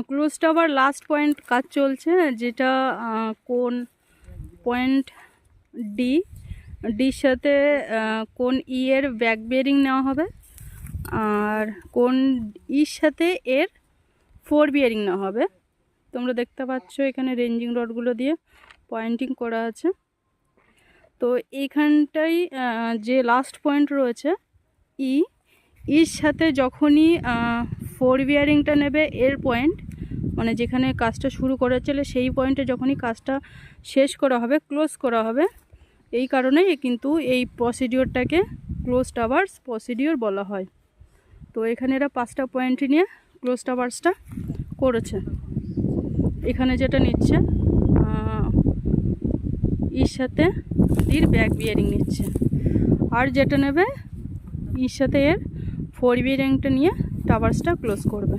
Close tower last point কাজ চলছে, যেটা কোন পয়েন্ট ডির সাথে কোন ই এর ব্যাক বিয়ারিং নেওয়া হবে, আর কোন ইর সাথে এর ফোর বিয়ারিং নেওয়া হবে। তোমরা দেখতে পাচ্ছ এখানে রেঞ্জিং রডগুলো দিয়ে পয়েন্টিং করা আছে। তো এইখানটাই যে লাস্ট পয়েন্ট রয়েছে ইর সাথে যখনই ফোর বিয়ারিংটা নেবে এর পয়েন্ট, মানে যেখানে কাজটা শুরু করা চলে সেই পয়েন্টে যখনই কাজটা শেষ করা হবে, ক্লোজ করা হবে, এই কারণেই কিন্তু এই প্রসিডিওরটাকে ক্লোজ টাওয়ার্স প্রসিডিওর বলা হয়। তো এখানে এরা 5টা পয়েন্ট নিয়ে ক্লোজ টাওয়ার্সটা করেছে। এখানে যেটা নিচ্ছে ইর সাথে ইর ব্যাক বিয়ারিং নিচ্ছে, আর যেটা নেবে ইর সাথে এর ফোর বিয়ারিংটা নিয়ে টাওয়ার্সটা ক্লোজ করবে।